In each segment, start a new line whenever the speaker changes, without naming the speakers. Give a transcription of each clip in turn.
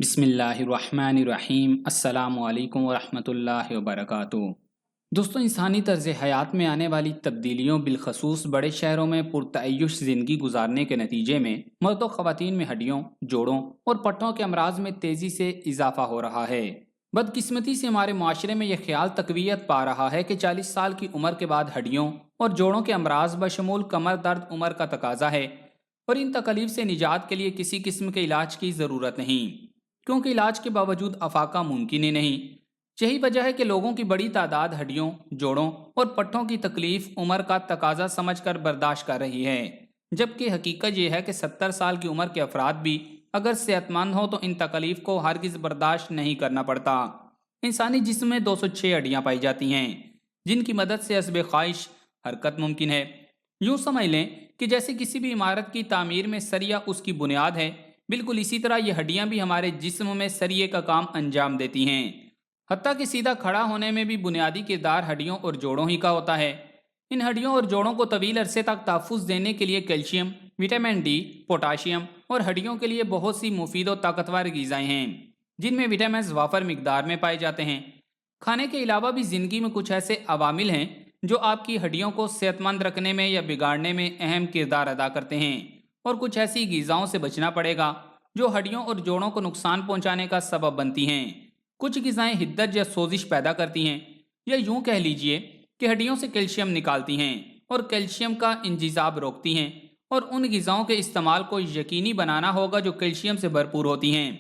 بسم اللہ الرحمن الرحیم۔ السلام علیکم ورحمۃ اللہ وبرکاتہ۔ دوستوں، انسانی طرز حیات میں آنے والی تبدیلیوں بالخصوص بڑے شہروں میں پرتعیش زندگی گزارنے کے نتیجے میں مرد و خواتین میں ہڈیوں، جوڑوں اور پٹھوں کے امراض میں تیزی سے اضافہ ہو رہا ہے۔ بدقسمتی سے ہمارے معاشرے میں یہ خیال تقویت پا رہا ہے کہ 40 سال کی عمر کے بعد ہڈیوں اور جوڑوں کے امراض بشمول کمر درد عمر کا تقاضا ہے، اور ان تکلیف سے نجات کے لیے کسی قسم کے علاج کی ضرورت نہیں، کیونکہ علاج کے باوجود افاقہ ممکن ہی نہیں۔ یہی وجہ ہے کہ لوگوں کی بڑی تعداد ہڈیوں، جوڑوں اور پٹھوں کی تکلیف عمر کا تقاضا سمجھ کر برداشت کر رہی ہے، جبکہ حقیقت یہ ہے کہ 70 سال کی عمر کے افراد بھی اگر صحت مند ہوں تو ان تکلیف کو ہرگز برداشت نہیں کرنا پڑتا۔ انسانی جسم میں 206 ہڈیاں پائی جاتی ہیں، جن کی مدد سے حسب خواہش حرکت ممکن ہے۔ یوں سمجھ لیں کہ جیسے کسی بھی عمارت کی تعمیر میں سریا اس کی بنیاد ہے، بالکل اسی طرح یہ ہڈیاں بھی ہمارے جسم میں سریے کا کام انجام دیتی ہیں۔ حتیٰ کہ سیدھا کھڑا ہونے میں بھی بنیادی کردار ہڈیوں اور جوڑوں ہی کا ہوتا ہے۔ ان ہڈیوں اور جوڑوں کو طویل عرصے تک تحفظ دینے کے لیے کیلشیم، وٹامن ڈی، پوٹاشیم اور ہڈیوں کے لیے بہت سی مفید و طاقتور غذائیں ہیں، جن میں وٹامنز وافر مقدار میں پائے جاتے ہیں۔ کھانے کے علاوہ بھی زندگی میں کچھ ایسے عوامل ہیں جو آپ کی ہڈیوں کو صحت مند رکھنے میں یا بگاڑنے میں اہم کردار ادا کرتے ہیں، اور کچھ ایسی غذاؤں سے بچنا پڑے گا جو ہڈیوں اور جوڑوں کو نقصان پہنچانے کا سبب بنتی ہیں۔ کچھ غذائیں حدت یا سوزش پیدا کرتی ہیں، یا یوں کہہ لیجئے کہ ہڈیوں سے کیلشیم نکالتی ہیں اور کیلشیم کا انجذاب روکتی ہیں، اور ان غذاؤں کے استعمال کو یقینی بنانا ہوگا جو کیلشیم سے بھرپور ہوتی ہیں۔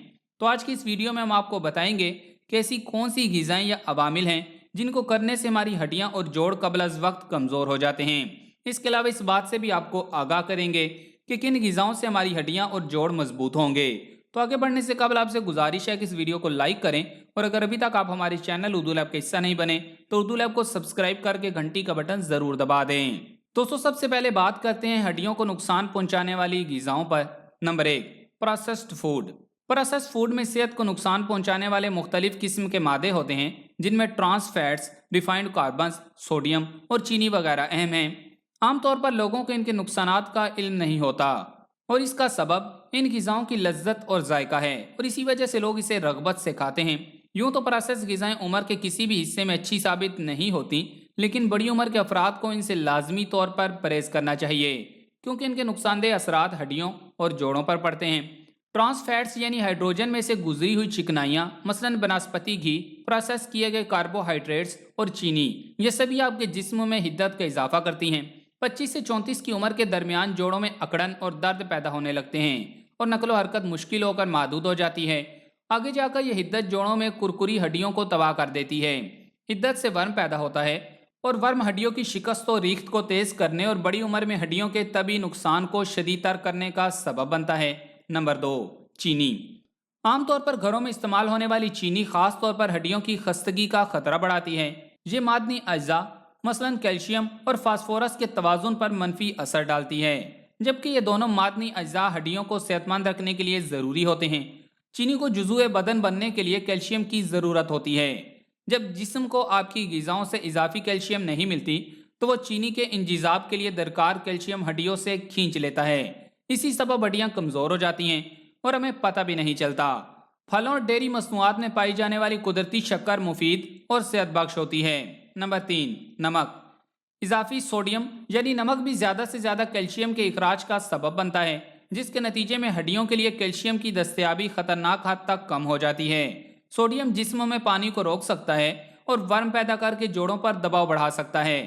تو آج کی اس ویڈیو میں ہم آپ کو بتائیں گے کہ ایسی کون سی غذائیں یا عوامل ہیں جن کو کرنے سے ہماری ہڈیاں اور جوڑ قبل از وقت کمزور ہو جاتے ہیں۔ اس کے علاوہ اس بات سے بھی آپ کو آگاہ کریں گے کہ کن غذاؤں سے ہماری ہڈیاں اور جوڑ مضبوط ہوں گے۔ تو آگے بڑھنے سے قبل آپ سے گزارش ہے کہ اس ویڈیو کو لائک کریں، اور اگر ابھی تک آپ ہمارے چینل اردو لیب کا حصہ نہیں بنے تو اردو لیب کو سبسکرائب کر کے گھنٹی کا بٹن ضرور دبا دیں۔ دوستوں، سب سے پہلے بات کرتے ہیں ہڈیوں کو نقصان پہنچانے والی غذاؤں پر۔ Number 1، processed food. Processed food میں صحت کو نقصان پہنچانے والے مختلف قسم کے مادے ہوتے ہیں، جن میں trans fats, refined carbs, sodium اور چینی وغیرہ اہم ہیں۔ عام طور پر لوگوں کو ان کے نقصانات کا علم نہیں ہوتا، اور اس کا سبب ان غذاؤں کی لذت اور ذائقہ ہے، اور اسی وجہ سے لوگ اسے رغبت سے کھاتے ہیں۔ یوں تو پروسیس غذائیں عمر کے کسی بھی حصے میں اچھی ثابت نہیں ہوتی، لیکن بڑی عمر کے افراد کو ان سے لازمی طور پر پرہیز کرنا چاہیے، کیونکہ ان کے نقصان دہ اثرات ہڈیوں اور جوڑوں پر پڑتے ہیں۔ ٹرانس فیٹس یعنی ہائیڈروجن میں سے گزری ہوئی چکنائیاں، مثلاً بناسپتی گھی، پروسیس کیے گئے کاربوہائیڈریٹس اور چینی، یہ سبھی آپ کے جسم میں حدت کا اضافہ کرتی ہیں۔ 25 سے 34 کی عمر کے درمیان جوڑوں میں اکڑن اور درد پیدا ہونے لگتے ہیں، اور نقل و حرکت مشکل ہو کر محدود ہو جاتی ہے۔ آگے جا کر یہ حدت جوڑوں میں کرکری ہڈیوں کو تباہ کر دیتی ہے۔ حدت سے ورم پیدا ہوتا ہے، اور ورم ہڈیوں کی شکست و ریخت کو تیز کرنے اور بڑی عمر میں ہڈیوں کے طبی نقصان کو شدید تر کرنے کا سبب بنتا ہے۔ نمبر 2، چینی۔ عام طور پر گھروں میں استعمال ہونے والی چینی خاص طور پر ہڈیوں کی خستگی کا خطرہ بڑھاتی ہے۔ یہ معدنی اجزاء مثلاً کیلشیم اور فاسفورس کے توازن پر منفی اثر ڈالتی ہے، جبکہ یہ دونوں معدنی اجزاء ہڈیوں کو صحت مند رکھنے کے لیے ضروری ہوتے ہیں۔ چینی کو جزوء بدن بننے کے لیے کیلشیم کی ضرورت ہوتی ہے۔ جب جسم کو آپ کی غذاؤں سے اضافی کیلشیم نہیں ملتی تو وہ چینی کے انجذاب کے لیے درکار کیلشیم ہڈیوں سے کھینچ لیتا ہے۔ اسی سبب ہڈیاں کمزور ہو جاتی ہیں اور ہمیں پتہ بھی نہیں چلتا۔ پھلوں اور ڈیری مصنوعات میں پائی جانے والی قدرتی شکر مفید اور صحت بخش ہوتی ہے۔ نمبر 3، نمک۔ اضافی سوڈیم یعنی نمک بھی زیادہ سے زیادہ کیلشیم کے اخراج کا سبب بنتا ہے، جس کے نتیجے میں ہڈیوں کے لیے کیلشیم کی دستیابی خطرناک حد تک کم ہو جاتی ہے۔ سوڈیم جسم میں پانی کو روک سکتا ہے اور ورم پیدا کر کے جوڑوں پر دباؤ بڑھا سکتا ہے۔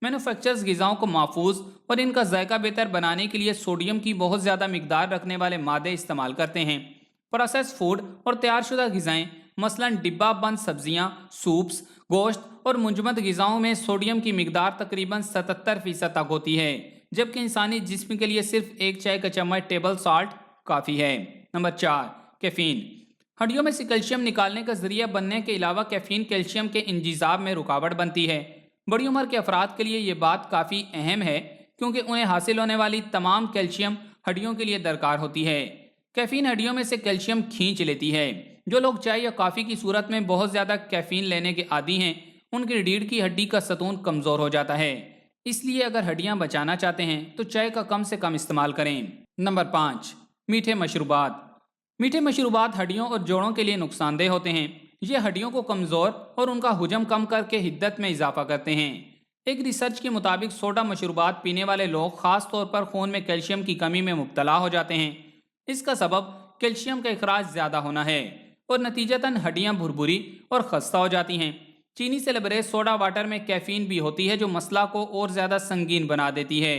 مینوفیکچررز غذاؤں کو محفوظ اور ان کا ذائقہ بہتر بنانے کے لیے سوڈیم کی بہت زیادہ مقدار رکھنے والے مادے استعمال کرتے ہیں۔ پروسیس فوڈ اور تیار شدہ غذائیں مثلاً ڈبہ بند سبزیاں، سوپس، گوشت اور منجمد غذاؤں میں سوڈیم کی مقدار تقریباً 77% تک ہوتی ہے، جبکہ انسانی جسم کے لیے صرف 1 چائے کا چمچ ٹیبل سالٹ کافی ہے۔ Number 4، caffeine. ہڈیوں میں سے کیلشیم نکالنے کا ذریعہ بننے کے علاوہ کیفین کیلشیم کے انجذاب میں رکاوٹ بنتی ہے۔ بڑی عمر کے افراد کے لیے یہ بات کافی اہم ہے، کیونکہ انہیں حاصل ہونے والی تمام کیلشیم ہڈیوں کے لیے درکار ہوتی ہے۔ کیفین ہڈیوں میں سے کیلشیم کھینچ لیتی ہے۔ جو لوگ چائے یا کافی کی صورت میں بہت زیادہ کیفین لینے کے عادی ہیں، ان کی ریڑھ کی ہڈی کا ستون کمزور ہو جاتا ہے۔ اس لیے اگر ہڈیاں بچانا چاہتے ہیں تو چائے کا کم سے کم استعمال کریں۔ نمبر 5، میٹھے مشروبات۔ میٹھے مشروبات ہڈیوں اور جوڑوں کے لیے نقصان دہ ہوتے ہیں۔ یہ ہڈیوں کو کمزور اور ان کا حجم کم کر کے حدت میں اضافہ کرتے ہیں۔ ایک ریسرچ کے مطابق سوڈا مشروبات پینے والے لوگ خاص طور پر خون میں کیلشیم کی کمی میں مبتلا ہو جاتے ہیں۔ اس کا سبب کیلشیم کا اخراج زیادہ ہونا ہے اور نتیجتاً ہڈیاں بھربھری اور خستہ ہو جاتی ہیں۔ چینی سے لبریز سوڈا واٹر میں کیفین بھی ہوتی ہے جو مسئلہ کو اور زیادہ سنگین بنا دیتی ہے۔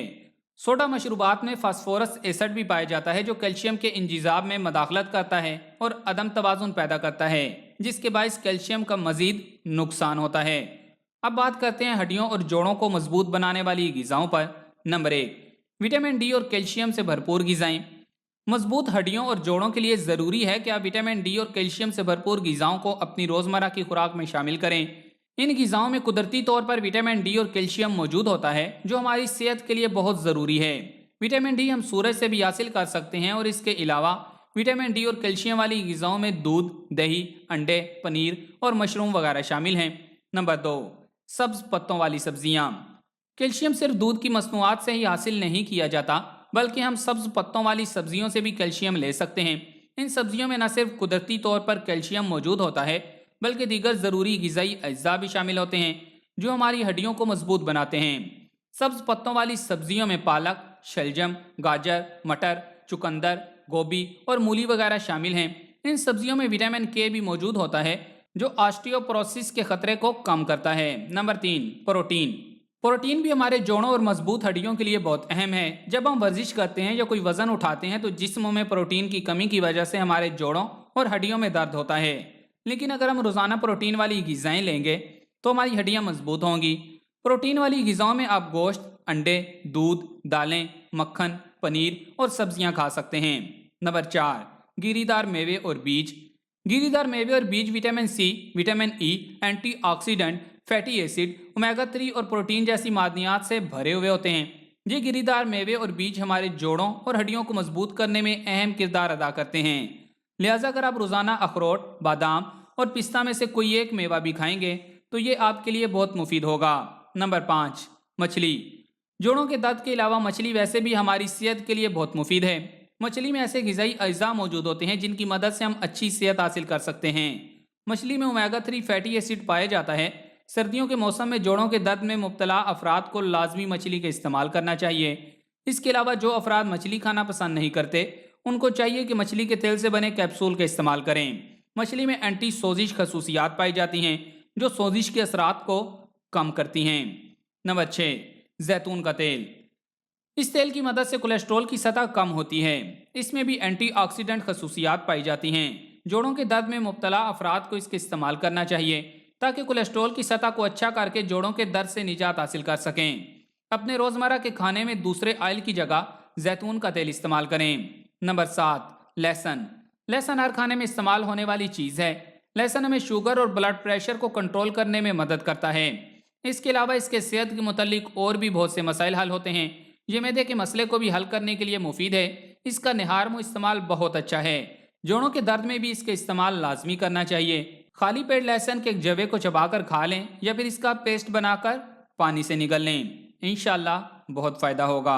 سوڈا مشروبات میں فاسفورس ایسڈ بھی پایا جاتا ہے جو کیلشیم کے انجذاب میں مداخلت کرتا ہے اور عدم توازن پیدا کرتا ہے، جس کے باعث کیلشیم کا مزید نقصان ہوتا ہے۔ اب بات کرتے ہیں ہڈیوں اور جوڑوں کو مضبوط بنانے والی غذاؤں پر۔ نمبر 1، وٹامن ڈی اور کیلشیم سے بھرپور غذائیں۔ مضبوط ہڈیوں اور جوڑوں کے لیے ضروری ہے کہ آپ وٹامن ڈی اور کیلشیم سے بھرپور غذاؤں کو اپنی روزمرہ کی خوراک میں شامل کریں۔ ان غذاؤں میں قدرتی طور پر وٹامن ڈی اور کیلشیم موجود ہوتا ہے جو ہماری صحت کے لیے بہت ضروری ہے۔ وٹامن ڈی ہم سورج سے بھی حاصل کر سکتے ہیں اور اس کے علاوہ وٹامن ڈی اور کیلشیم والی غذاؤں میں دودھ، دہی، انڈے، پنیر اور مشروم وغیرہ شامل ہیں۔ نمبر 2، سبز پتوں والی سبزیاں۔ کیلشیم صرف دودھ کی مصنوعات سے ہی حاصل نہیں کیا جاتا بلکہ ہم سبز پتوں والی سبزیوں سے بھی کیلشیم لے سکتے ہیں۔ ان سبزیوں میں نہ صرف قدرتی طور پر کیلشیم موجود ہوتا ہے بلکہ دیگر ضروری غذائی اجزاء بھی شامل ہوتے ہیں جو ہماری ہڈیوں کو مضبوط بناتے ہیں۔ سبز پتوں والی سبزیوں میں پالک، شلجم، گاجر، مٹر، چقندر، گوبھی اور مولی وغیرہ شامل ہیں۔ ان سبزیوں میں وٹامن کے بھی موجود ہوتا ہے جو آسٹیوپروسس کے خطرے کو کم کرتا ہے۔ Number 3، protein. پروٹین بھی ہمارے جوڑوں اور مضبوط ہڈیوں کے لیے بہت اہم ہے۔ جب ہم ورزش کرتے ہیں یا کوئی وزن اٹھاتے ہیں تو جسم میں پروٹین کی کمی کی وجہ سے ہمارے جوڑوں اور ہڈیوں میں درد ہوتا ہے، لیکن اگر ہم روزانہ پروٹین والی غذائیں لیں گے تو ہماری ہڈیاں مضبوط ہوں گی۔ پروٹین والی غذاؤں میں آپ گوشت، انڈے، دودھ، دالیں، مکھن، پنیر اور سبزیاں کھا سکتے ہیں۔ نمبر 4، گیری دار میوے اور بیج۔ گیری دار میوے اور بیج vitamin C, vitamin E, antioxidant, fatty acid, omega 3 اور پروٹین جیسی معدنیات سے بھرے ہوئے ہوتے ہیں۔ یہ گیری دار میوے اور بیج ہمارے جوڑوں اور ہڈیوں کو مضبوط کرنے میں اہم کردار ادا کرتے ہیں۔ لہٰذا اگر آپ روزانہ اخروٹ، بادام اور پستہ میں سے کوئی ایک میوہ بھی کھائیں گے تو یہ آپ کے لیے بہت مفید ہوگا۔ نمبر 5، مچھلی۔ جوڑوں کے درد کے علاوہ مچھلی ویسے بھی ہماری صحت کے لیے بہت مفید ہے۔ مچھلی میں ایسے غذائی اجزاء موجود ہوتے ہیں جن کی مدد سے ہم اچھی صحت حاصل کر سکتے ہیں۔ مچھلی میں اومیگا 3 فیٹی ایسڈ پایا جاتا ہے۔ سردیوں کے موسم میں جوڑوں کے درد میں مبتلا افراد کو لازمی مچھلی کا استعمال کرنا چاہیے۔ اس کے علاوہ جو افراد مچھلی کھانا پسند نہیں کرتے ان کو چاہیے کہ مچھلی کے تیل سے بنے کیپسول کا استعمال کریں۔ مچھلی میں اینٹی سوزش خصوصیات پائی جاتی ہیں جو سوزش کے اثرات کو کم کرتی ہیں۔ نمبر 6، زیتون کا تیل۔ اس تیل کی مدد سے کولیسٹرول کی سطح کم ہوتی ہے۔ اس میں بھی اینٹی آکسیڈنٹ خصوصیات پائی جاتی ہیں۔ جوڑوں کے درد میں مبتلا افراد کو اس کا استعمال کرنا چاہیے تاکہ کولیسٹرول کی سطح کو اچھا کر کے جوڑوں کے درد سے نجات حاصل کر سکیں۔ اپنے روزمرہ کے کھانے میں دوسرے آئل کی جگہ زیتون کا تیل استعمال کریں۔ نمبر 7، لہسن۔ لہسن ہر کھانے میں استعمال ہونے والی چیز ہے۔ لہسن ہمیں شوگر اور بلڈ پریشر کو کنٹرول کرنے میں مدد کرتا ہے۔ اس کے علاوہ اس کے صحت کے متعلق اور بھی بہت سے مسائل حل ہوتے ہیں۔ یہ معدے کے مسئلے کو بھی حل کرنے کے لیے مفید ہے۔ اس کا نہار منہ استعمال بہت اچھا ہے۔ جوڑوں کے درد میں بھی اس کا استعمال لازمی کرنا چاہیے۔ خالی پیٹ لہسن کے ایک جوے کو چبا کر کھا لیں یا پھر اس کا پیسٹ بنا کر پانی سے نگل لیں۔ انشاءاللہ بہت فائدہ ہوگا۔